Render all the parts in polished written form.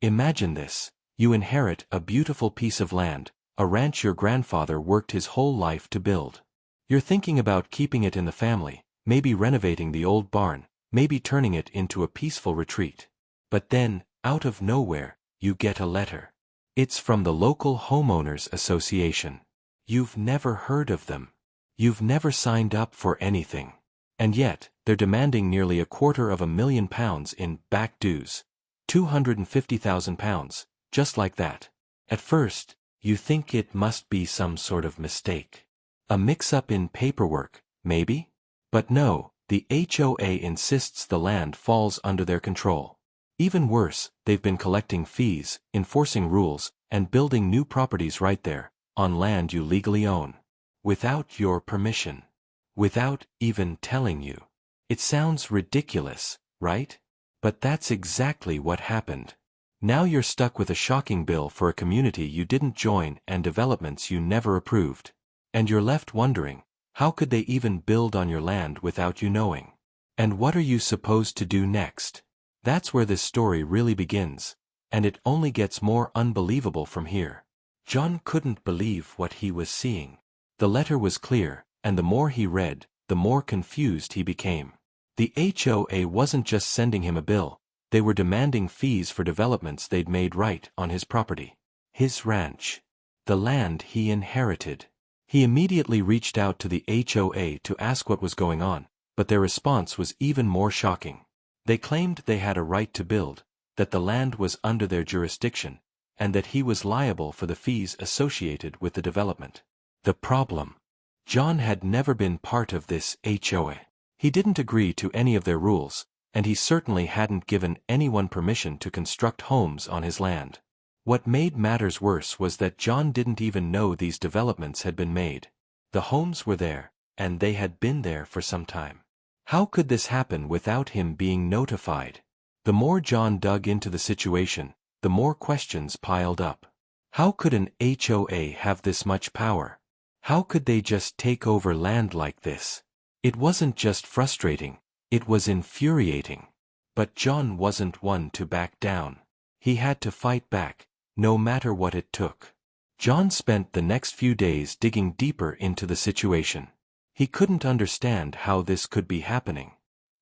Imagine this. You inherit a beautiful piece of land, a ranch your grandfather worked his whole life to build. You're thinking about keeping it in the family, maybe renovating the old barn, maybe turning it into a peaceful retreat. But then, out of nowhere, you get a letter. It's from the local homeowners association. You've never heard of them. You've never signed up for anything. And yet, they're demanding nearly £250,000 in back dues. £250,000, just like that. At first, you think it must be some sort of mistake. A mix-up in paperwork, maybe? But no, the HOA insists the land falls under their control. Even worse, they've been collecting fees, enforcing rules, and building new properties right there, on land you legally own. Without your permission. Without even telling you. It sounds ridiculous, right? But that's exactly what happened. Now you're stuck with a shocking bill for a community you didn't join and developments you never approved. And you're left wondering, how could they even build on your land without you knowing? And what are you supposed to do next? That's where this story really begins, and it only gets more unbelievable from here. John couldn't believe what he was seeing. The letter was clear, and the more he read, the more confused he became. The HOA wasn't just sending him a bill, they were demanding fees for developments they'd made right on his property. His ranch. The land he inherited. He immediately reached out to the HOA to ask what was going on, but their response was even more shocking. They claimed they had a right to build, that the land was under their jurisdiction, and that he was liable for the fees associated with the development. The problem. John had never been part of this HOA. He didn't agree to any of their rules, and he certainly hadn't given anyone permission to construct homes on his land. What made matters worse was that John didn't even know these developments had been made. The homes were there, and they had been there for some time. How could this happen without him being notified? The more John dug into the situation, the more questions piled up. How could an HOA have this much power? How could they just take over land like this? It wasn't just frustrating, it was infuriating. But John wasn't one to back down. He had to fight back, no matter what it took. John spent the next few days digging deeper into the situation. He couldn't understand how this could be happening.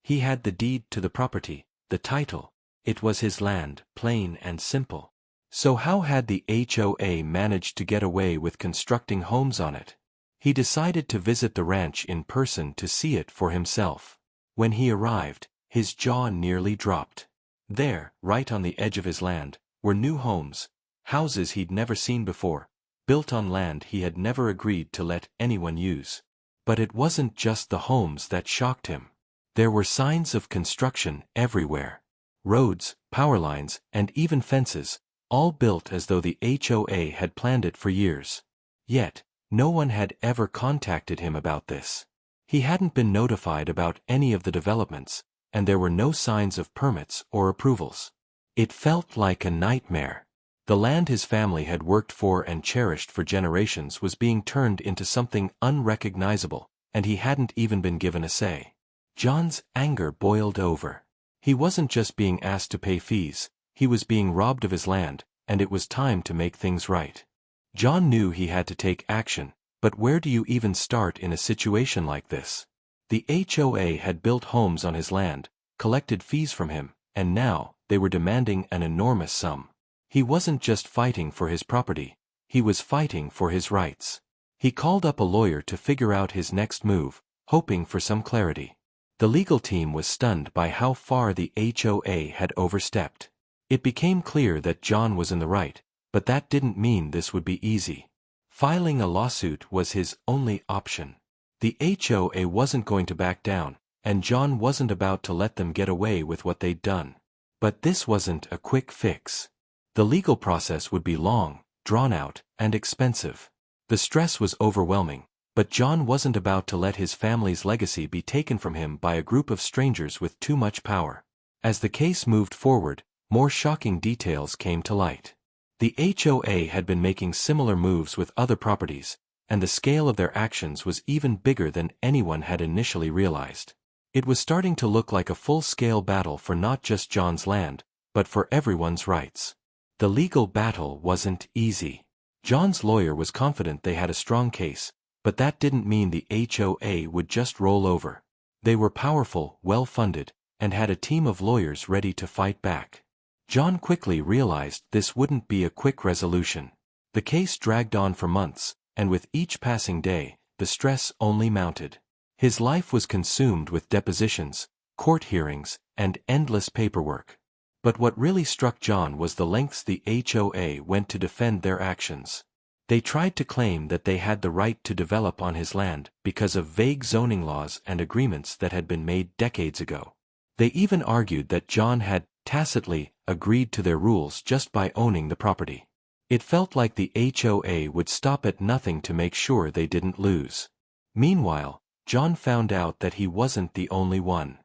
He had the deed to the property, the title. It was his land, plain and simple. So how had the HOA managed to get away with constructing homes on it? He decided to visit the ranch in person to see it for himself. When he arrived, his jaw nearly dropped. There, right on the edge of his land, were new homes, houses he'd never seen before, built on land he had never agreed to let anyone use. But it wasn't just the homes that shocked him. There were signs of construction everywhere. Roads, power lines, and even fences, all built as though the HOA had planned it for years. Yet, no one had ever contacted him about this. He hadn't been notified about any of the developments, and there were no signs of permits or approvals. It felt like a nightmare. The land his family had worked for and cherished for generations was being turned into something unrecognizable, and he hadn't even been given a say. John's anger boiled over. He wasn't just being asked to pay fees, he was being robbed of his land, and it was time to make things right. John knew he had to take action, but where do you even start in a situation like this? The HOA had built homes on his land, collected fees from him, and now, they were demanding an enormous sum. He wasn't just fighting for his property, he was fighting for his rights. He called up a lawyer to figure out his next move, hoping for some clarity. The legal team was stunned by how far the HOA had overstepped. It became clear that John was in the right, but that didn't mean this would be easy. Filing a lawsuit was his only option. The HOA wasn't going to back down, and John wasn't about to let them get away with what they'd done. But this wasn't a quick fix. The legal process would be long, drawn out, and expensive. The stress was overwhelming, but John wasn't about to let his family's legacy be taken from him by a group of strangers with too much power. As the case moved forward, more shocking details came to light. The HOA had been making similar moves with other properties, and the scale of their actions was even bigger than anyone had initially realized. It was starting to look like a full-scale battle for not just John's land, but for everyone's rights. The legal battle wasn't easy. John's lawyer was confident they had a strong case, but that didn't mean the HOA would just roll over. They were powerful, well-funded, and had a team of lawyers ready to fight back. John quickly realized this wouldn't be a quick resolution. The case dragged on for months, and with each passing day, the stress only mounted. His life was consumed with depositions, court hearings, and endless paperwork. But what really struck John was the lengths the HOA went to defend their actions. They tried to claim that they had the right to develop on his land because of vague zoning laws and agreements that had been made decades ago. They even argued that John had tacitly agreed to their rules just by owning the property. It felt like the HOA would stop at nothing to make sure they didn't lose. Meanwhile, John found out that he wasn't the only one.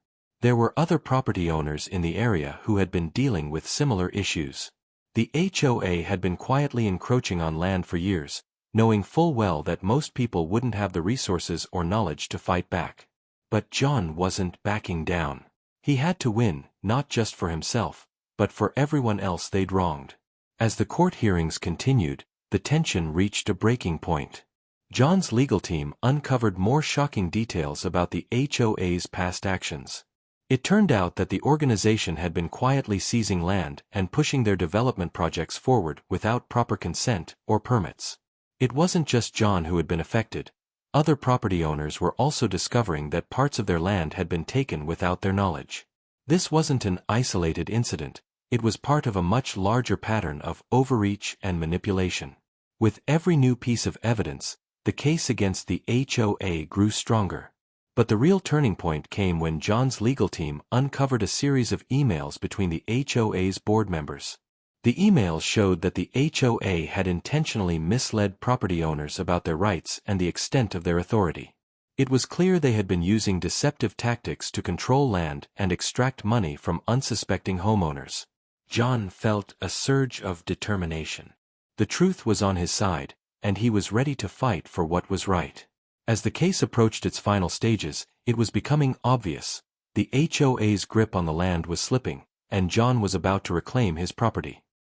There were other property owners in the area who had been dealing with similar issues. The HOA had been quietly encroaching on land for years, knowing full well that most people wouldn't have the resources or knowledge to fight back. But John wasn't backing down. He had to win, not just for himself, but for everyone else they'd wronged. As the court hearings continued, the tension reached a breaking point. John's legal team uncovered more shocking details about the HOA's past actions. It turned out that the organization had been quietly seizing land and pushing their development projects forward without proper consent or permits. It wasn't just John who had been affected. Other property owners were also discovering that parts of their land had been taken without their knowledge. This wasn't an isolated incident, it was part of a much larger pattern of overreach and manipulation. With every new piece of evidence, the case against the HOA grew stronger. But the real turning point came when John's legal team uncovered a series of emails between the HOA's board members. The emails showed that the HOA had intentionally misled property owners about their rights and the extent of their authority. It was clear they had been using deceptive tactics to control land and extract money from unsuspecting homeowners. John felt a surge of determination. The truth was on his side, and he was ready to fight for what was right. As the case approached its final stages, it was becoming obvious. The HOA's grip on the land was slipping, and John was about to reclaim his property.